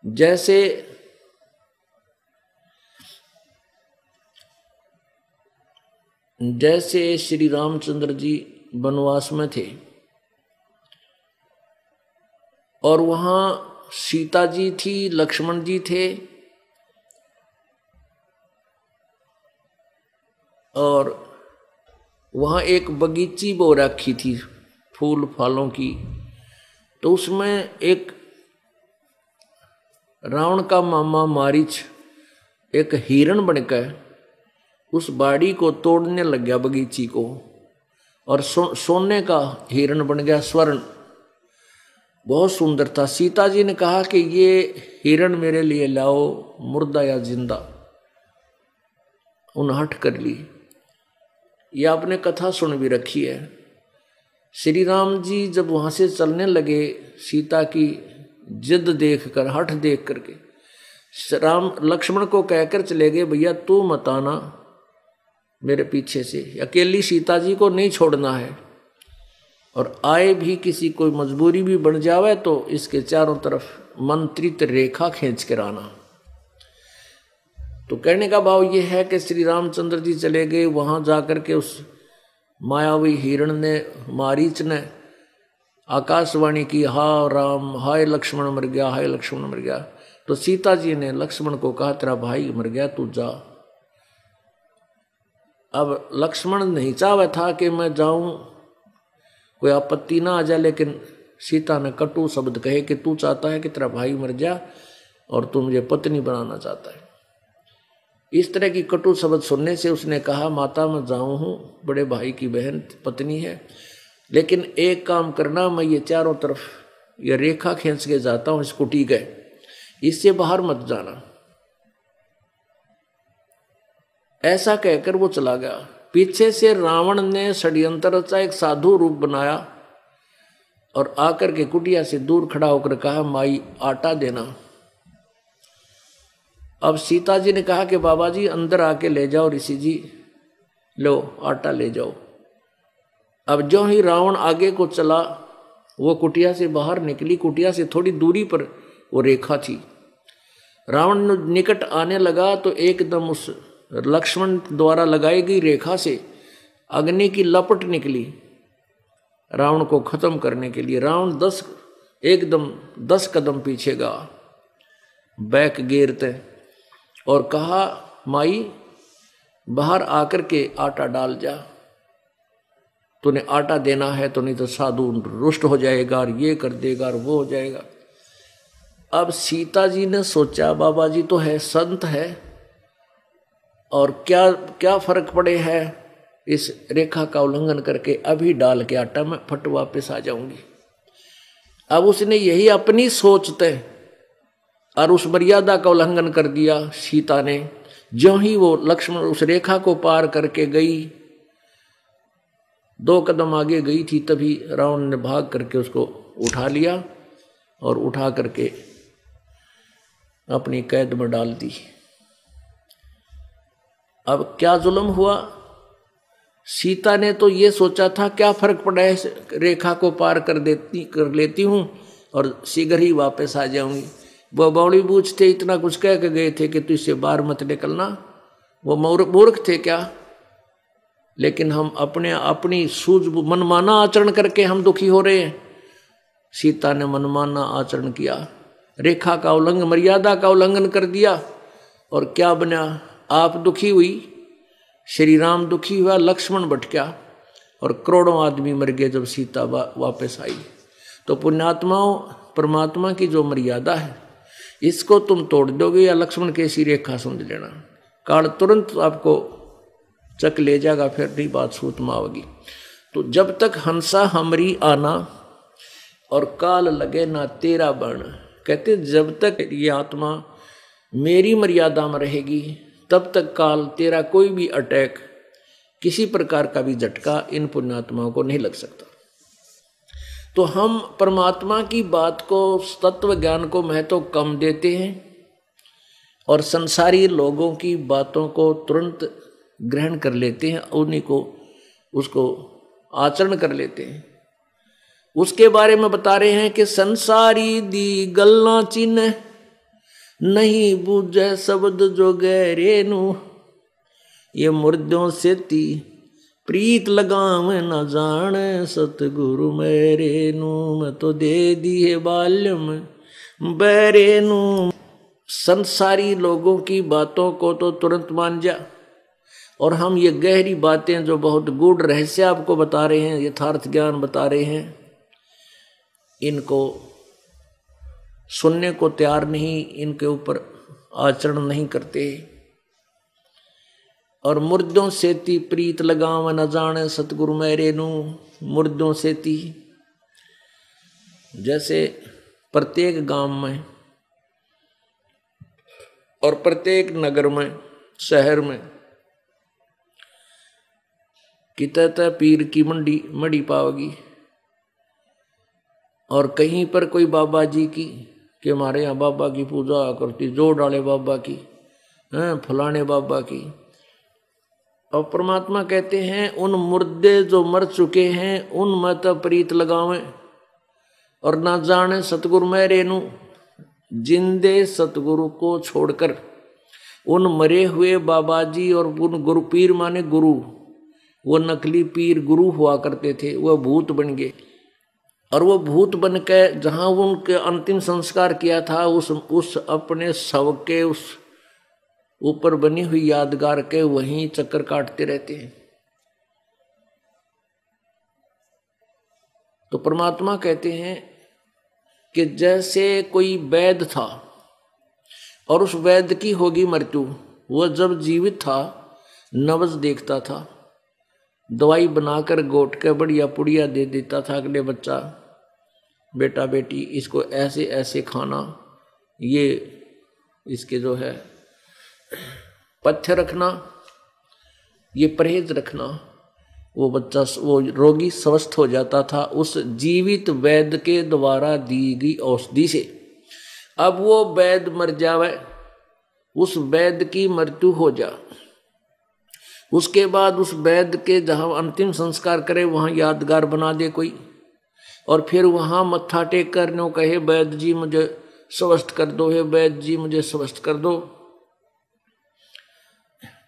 जैसे जैसे श्री रामचंद्र जी वनवास में थे और वहां सीता जी थी, लक्ष्मण जी थे और वहां एक बगीची बो रखी थी फूल फालों की। तो उसमें एक रावण का मामा मारीच एक हिरण बनकर उस बाड़ी को तोड़ने लग गया, बगीची को, और सोने का हिरण बन गया, स्वर्ण, बहुत सुंदर था। सीता जी ने कहा कि ये हिरण मेरे लिए लाओ, मुर्दा या जिंदा। उन्हें हट कर ली। ये आपने कथा सुन भी रखी है। श्री राम जी जब वहां से चलने लगे, सीता की जिद देखकर, हठ देख करके राम लक्ष्मण को कहकर चले गए, भैया तू मत आना मेरे पीछे से, अकेली सीता जी को नहीं छोड़ना है, और आए भी किसी कोई मजबूरी भी बन जावे तो इसके चारों तरफ मंत्रित रेखा खींच कर आना। तो कहने का भाव ये है कि श्री रामचंद्र जी चले गए, वहां जाकर के उस मायावी हिरण ने, मारीच ने आकाशवाणी की, हा राम, हाय लक्ष्मण मर गया, हाय लक्ष्मण मर गया। तो सीता जी ने लक्ष्मण को कहा, तेरा भाई मर गया, तू जा। अब लक्ष्मण नहीं चाहता था कि मैं जाऊं, कोई आपत्ति ना आ जाए, लेकिन सीता ने कटु शब्द कहे कि तू चाहता है कि तेरा भाई मर जा और तू मुझे पत्नी बनाना चाहता है। इस तरह की कटु शब्द सुनने से उसने कहा, माता मैं जाऊं हूं, बड़े भाई की बहन पत्नी है, लेकिन एक काम करना, मैं ये चारों तरफ ये रेखा खींच के जाता हूं इस कुटी के, इससे बाहर मत जाना। ऐसा कहकर वो चला गया। पीछे से रावण ने षड्यंत्र रचा, एक साधु रूप बनाया और आकर के कुटिया से दूर खड़ा होकर कहा, माई आटा देना। अब सीता जी ने कहा कि बाबा जी अंदर आके ले जाओ, ऋषि जी लो आटा ले जाओ। अब जो ही रावण आगे को चला, वो कुटिया से बाहर निकली, कुटिया से थोड़ी दूरी पर वो रेखा थी। रावण निकट आने लगा तो एकदम उस लक्ष्मण द्वारा लगाई गई रेखा से अग्नि की लपट निकली रावण को खत्म करने के लिए। रावण 10 कदम पीछे गया, बैक गिरते, और कहा, माई बाहर आकर के आटा डाल जा, तूने आटा देना है तो नहीं तो साधु रुष्ट हो जाएगा और ये कर देगा और वो हो जाएगा। अब सीता जी ने सोचा, बाबा जी तो है, संत है, और क्या क्या फर्क पड़े है इस रेखा का उल्लंघन करके, अभी डाल के आटा मैं फट वापस आ जाऊंगी। अब उसने यही अपनी सोचते और उस मर्यादा का उल्लंघन कर दिया सीता ने। ज्यों ही वो लक्ष्मण उस रेखा को पार करके गई, 2 कदम आगे गई थी, तभी रावण ने भाग करके उसको उठा लिया और उठा करके अपनी कैद में डाल दी। अब क्या जुल्म हुआ, सीता ने तो ये सोचा था क्या फर्क पड़ा है, रेखा को पार कर लेती हूं और शीघ्र ही वापस आ जाऊंगी। वो बौड़ी बूझ थे, इतना कुछ कह के गए थे कि तू इससे बाहर मत निकलना, वो मूर्ख थे क्या। लेकिन हम अपनी सूझ मनमाना आचरण करके हम दुखी हो रहे हैं। सीता ने मनमाना आचरण किया, रेखा का उल्लंघन, मर्यादा का उल्लंघन कर दिया, और क्या बना, आप दुखी हुई, श्री राम दुखी हुआ, लक्ष्मण भटका और करोड़ों आदमी मर गए जब सीता वापस आई। तो पुण्यात्माओं, परमात्मा की जो मर्यादा है इसको तुम तोड़ दोगे या लक्ष्मण की ऐसी रेखा समझ लेना, काल तुरंत आपको चक ले जाएगा, फिर नहीं बात सूत में आओगी। तो जब तक हंसा हमरी आना और काल लगे ना तेरा बण, कहते जब तक ये आत्मा मेरी मर्यादा में रहेगी तब तक काल, तेरा कोई भी अटैक, किसी प्रकार का भी झटका इन पुण्यात्माओं को नहीं लग सकता। तो हम परमात्मा की बात को, तत्व ज्ञान को महत्व कम देते हैं और संसारी लोगों की बातों को तुरंत ग्रहण कर लेते हैं, उन्हीं को उसको आचरण कर लेते हैं। उसके बारे में बता रहे हैं कि संसारी दी गल्ला चिन्ह नहीं बूझे शब्द जो गहरे नू, ये मुर्दों से ती प्रीत लगाव न जाने, सतगुरु मेरे नू मैं तो दे दिए बाल्यम बैरे नू। संसारी लोगों की बातों को तो तुरंत मान जा, और हम ये गहरी बातें जो बहुत गूढ़ रहस्य आपको बता रहे हैं, यथार्थ ज्ञान बता रहे हैं, इनको सुनने को तैयार नहीं, इनके ऊपर आचरण नहीं करते। और मुर्दों से ती प्रीत लगाव न जाने, सतगुरु मेरे नू। मुर्दों से ती, जैसे प्रत्येक गांव में और प्रत्येक नगर में, शहर में कितने पीर की मड़ी पाओगी, और कहीं पर कोई बाबा जी की, कि हमारे यहाँ बाबा की पूजा करती, जोड़ डाले बाबा की, फलाने बाबा की। और परमात्मा कहते हैं उन मुर्दे जो मर चुके हैं उन मत प्रीत लगावें, और ना जाने सतगुरु मेरे नू। जिंदे सतगुरु को छोड़कर उन मरे हुए बाबा जी और उन गुरु, पीर माने गुरु, वो नकली पीर गुरु हुआ करते थे, वह भूत बन गए। और वो भूत बन के जहाँ उनके अंतिम संस्कार किया था, उस अपने शव के उस ऊपर बनी हुई यादगार के वहीं चक्कर काटते रहते हैं। तो परमात्मा कहते हैं कि जैसे कोई वैद्य था और उस वैद्य की होगी मृत्यु, वह जब जीवित था नब्ज देखता था, दवाई बनाकर गोट के बढ़िया पुड़िया दे देता था, अगले बच्चा बेटा बेटी इसको ऐसे ऐसे खाना, ये इसके जो है पथ्य रखना, ये परहेज रखना, वो बच्चा, वो रोगी स्वस्थ हो जाता था उस जीवित वैद्य के द्वारा दी गई औषधि से। अब वो वैद्य मर जावे, उस वैद्य की मृत्यु हो जा, उसके बाद उस वैद्य के जहाँ अंतिम संस्कार करे वहाँ यादगार बना दे कोई, और फिर वहाँ मत्था टेक कर नो कहे वैद्य जी मुझे स्वस्थ कर दो, हे वैद्य जी मुझे स्वस्थ कर दो।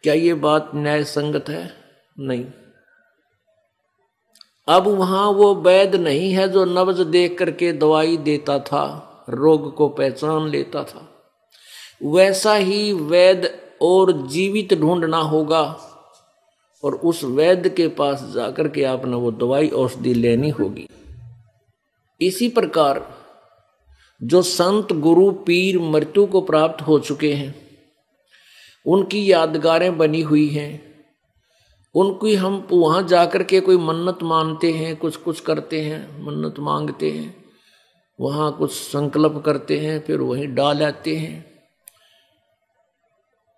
क्या ये बात न्याय संगत है? नहीं। अब वहां वो वैद्य नहीं है जो नब्ज देख करके दवाई देता था, रोग को पहचान लेता था। वैसा ही वैद्य और जीवित ढूंढना होगा, और उस वैद्य के पास जाकर के आपने वो दवाई औषधि लेनी होगी। इसी प्रकार जो संत गुरु पीर मृत्यु को प्राप्त हो चुके हैं, उनकी यादगारें बनी हुई हैं, उनकी हम वहाँ जाकर के कोई मन्नत मानते हैं, कुछ कुछ करते हैं, मन्नत मांगते हैं, वहाँ कुछ संकल्प करते हैं, फिर वहीं डाल आते हैं।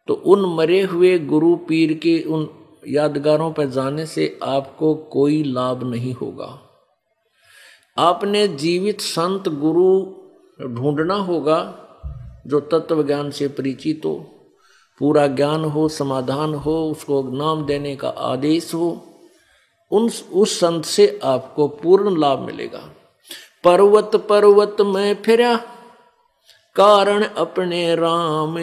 तो उन मरे हुए गुरु पीर के उन यादगारों पर जाने से आपको कोई लाभ नहीं होगा। आपने जीवित संत गुरु ढूंढना होगा जो तत्व ज्ञान से परिचित हो, पूरा ज्ञान हो, समाधान हो, उसको नाम देने का आदेश हो। उस संत से आपको पूर्ण लाभ मिलेगा। पर्वत पर्वत में फिरा कारण अपने राम,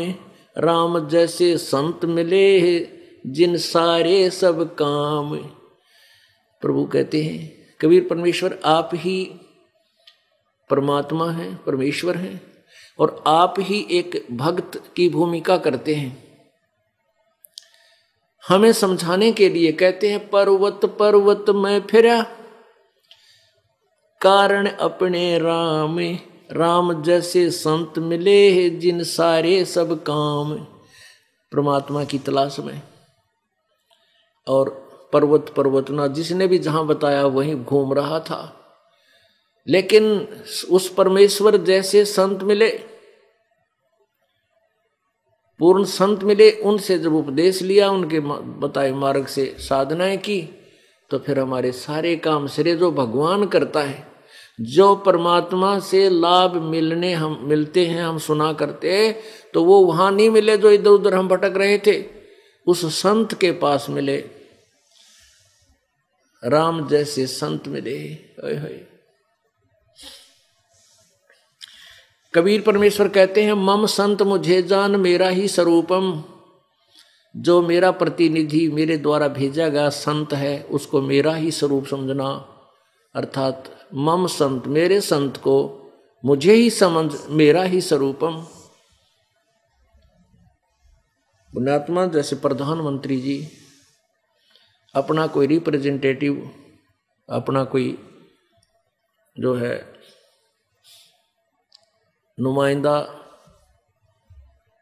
राम जैसे संत मिले जिन सारे सब काम। प्रभु कहते हैं, कबीर परमेश्वर आप ही परमात्मा हैं, परमेश्वर हैं, और आप ही एक भक्त की भूमिका करते हैं। हमें समझाने के लिए कहते हैं पर्वत पर्वत में फिरा कारण अपने राम, राम जैसे संत मिले जिन सारे सब काम। परमात्मा की तलाश में, और पर्वत पर्वतना जिसने भी जहां बताया वहीं घूम रहा था, लेकिन उस परमेश्वर जैसे संत मिले, पूर्ण संत मिले, उनसे जब उपदेश लिया, उनके बताए मार्ग से साधनाएं की, तो फिर हमारे सारे काम सिरे जो भगवान करता है, जो परमात्मा से लाभ मिलते हैं, हम सुना करते हैं, तो वो वहां नहीं मिले जो इधर उधर हम भटक रहे थे, उस संत के पास मिले, राम जैसे संत मिले। कबीर परमेश्वर कहते हैं मम संत मुझे जान मेरा ही स्वरूपम। जो मेरा प्रतिनिधि मेरे द्वारा भेजा गया संत है उसको मेरा ही स्वरूप समझना, अर्थात मम संत मेरे संत को मुझे ही समझ मेरा ही स्वरूपम। पुण्यात्मा जैसे प्रधानमंत्री जी अपना कोई रिप्रेजेंटेटिव, अपना कोई जो है नुमाइंदा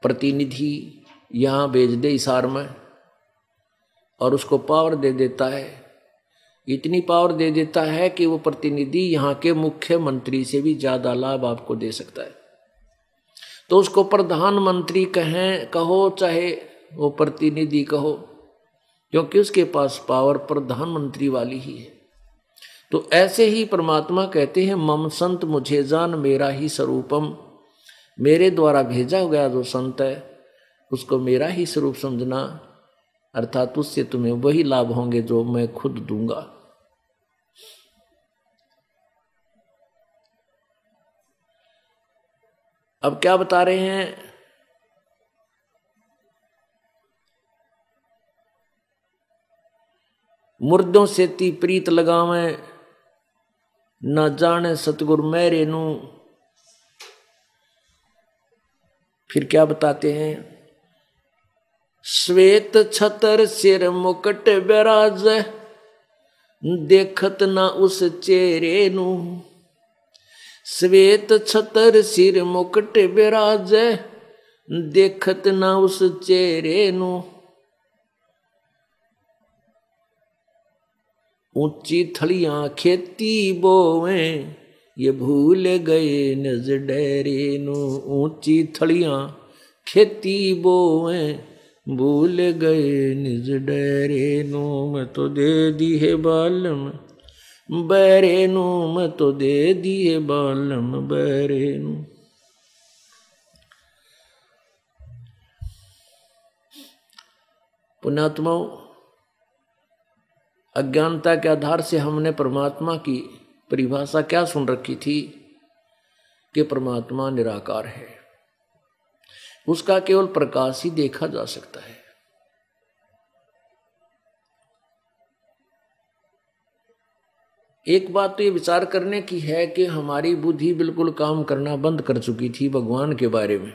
प्रतिनिधि यहाँ भेज दे इशार में और उसको पावर दे देता है, इतनी पावर दे देता है कि वो प्रतिनिधि यहाँ के मुख्यमंत्री से भी ज्यादा लाभ आपको दे सकता है। तो उसको प्रधानमंत्री कहो चाहे वो प्रतिनिधि कहो, क्योंकि उसके पास पावर प्रधानमंत्री वाली ही है। तो ऐसे ही परमात्मा कहते हैं मम संत मुझे जान मेरा ही स्वरूपम। मेरे द्वारा भेजा गया जो संत है उसको मेरा ही स्वरूप समझना, अर्थात उससे तुम्हें वही लाभ होंगे जो मैं खुद दूंगा। अब क्या बता रहे हैं? मुर्दों से ती प्रीत लगावे न जाने सतगुर मेरे नू। फिर क्या बताते हैं? श्वेत छतर सिर मुकुट बिराज देखत ना उस चेहरे नू। श्वेत छतर सिर मुकुट बिराज देखत ना उस चेहरे नू। ऊंची थलियां खेती बोवे ये भूल गए निज डेरे नू। ऊंची थलियां खेती बोवे भूल गए निज डेरे नू। मैं तो दे दी है बालम बैरे नू। मैं तो दे दी है बालम बैरे नू। पुण्यात्माओं, अज्ञानता के आधार से हमने परमात्मा की परिभाषा क्या सुन रखी थी कि परमात्मा निराकार है, उसका केवल प्रकाश ही देखा जा सकता है। एक बात तो ये विचार करने की है कि हमारी बुद्धि बिल्कुल काम करना बंद कर चुकी थी भगवान के बारे में।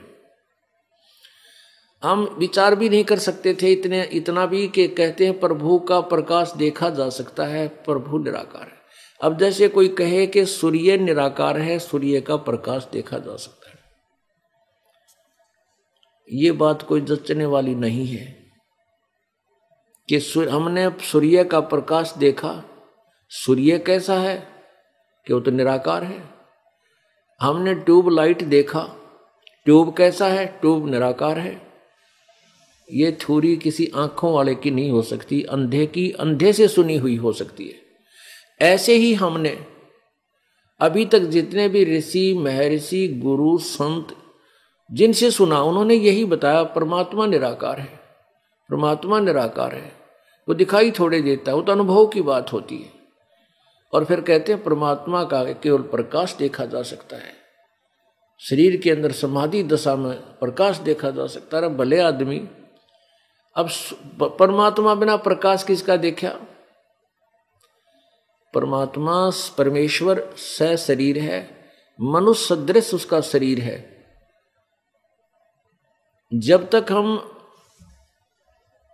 हम विचार भी नहीं कर सकते थे इतना भी कि कहते हैं प्रभु का प्रकाश देखा जा सकता है, प्रभु निराकार है। अब जैसे कोई कहे कि सूर्य निराकार है, सूर्य का प्रकाश देखा जा सकता है, ये बात कोई जचने वाली नहीं है कि हमने सूर्य का प्रकाश देखा, सूर्य कैसा है कि वो तो निराकार है। हमने ट्यूब लाइट देखा, ट्यूब कैसा है, ट्यूब निराकार है। ये थ्योरी किसी आंखों वाले की नहीं हो सकती, अंधे की अंधे से सुनी हुई हो सकती है। ऐसे ही हमने अभी तक जितने भी ऋषि महर्षि गुरु संत जिनसे सुना उन्होंने यही बताया परमात्मा निराकार है, परमात्मा निराकार है। वो दिखाई थोड़े देता है, वो तो अनुभव की बात होती है। और फिर कहते हैं परमात्मा का केवल प्रकाश देखा जा सकता है, शरीर के अंदर समाधि दशा में प्रकाश देखा जा सकता है। भले आदमी अब परमात्मा बिना प्रकाश किसका देखा? परमात्मा परमेश्वर स शरीर है, मनुष्य सदृश उसका शरीर है। जब तक हम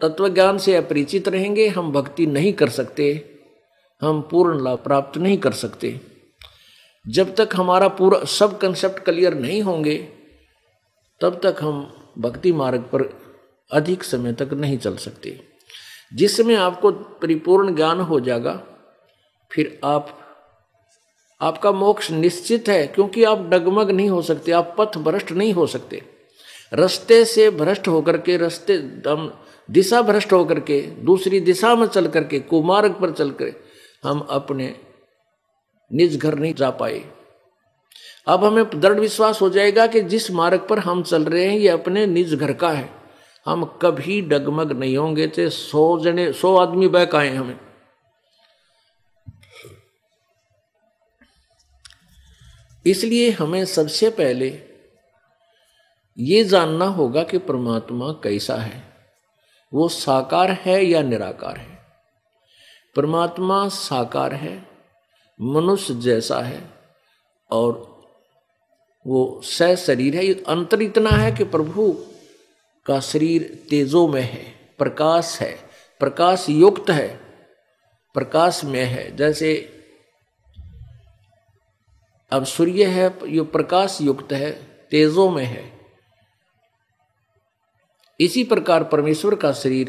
तत्वज्ञान से अपरिचित रहेंगे हम भक्ति नहीं कर सकते, हम पूर्ण लाभ प्राप्त नहीं कर सकते। जब तक हमारा पूरा सब कंसेप्ट क्लियर नहीं होंगे तब तक हम भक्ति मार्ग पर अधिक समय तक नहीं चल सकते। जिस समय आपको परिपूर्ण ज्ञान हो जाएगा फिर आपका मोक्ष निश्चित है, क्योंकि आप डगमग नहीं हो सकते, आप पथ भ्रष्ट नहीं हो सकते। रास्ते से भ्रष्ट होकर के दिशा भ्रष्ट होकर के दूसरी दिशा में चल करके कुमार्ग पर चल कर हम अपने निज घर नहीं जा पाए। अब हमें दृढ़ विश्वास हो जाएगा कि जिस मार्ग पर हम चल रहे हैं ये अपने निज घर का है, हम कभी डगमग नहीं होंगे। थे 100 आदमी बैक आए हमें। इसलिए हमें सबसे पहले ये जानना होगा कि परमात्मा कैसा है, वो साकार है या निराकार है। परमात्मा साकार है, मनुष्य जैसा है, और वो सशरीर है। अंतर इतना है कि प्रभु का शरीर तेजो में है, प्रकाश है, प्रकाश युक्त है, प्रकाश में है। जैसे अब सूर्य है, ये प्रकाश युक्त है, तेजो में है। इसी प्रकार परमेश्वर का शरीर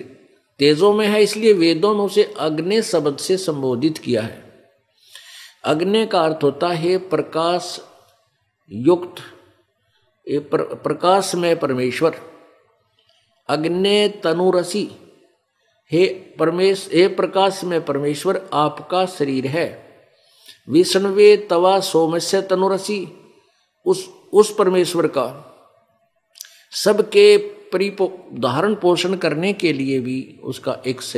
तेजो में है, इसलिए वेदों में उसे अग्नि शब्द से संबोधित किया है। अग्नि का अर्थ होता है प्रकाश युक्त, प्रकाश में परमेश्वर। अग्नि तनुरसी, हे प्रकाश में परमेश्वर आपका शरीर है। विष्णवे तवा सोमस्य तनुरसी, उस परमेश्वर का सबके धारण पोषण करने के लिए भी उसका एक शरीर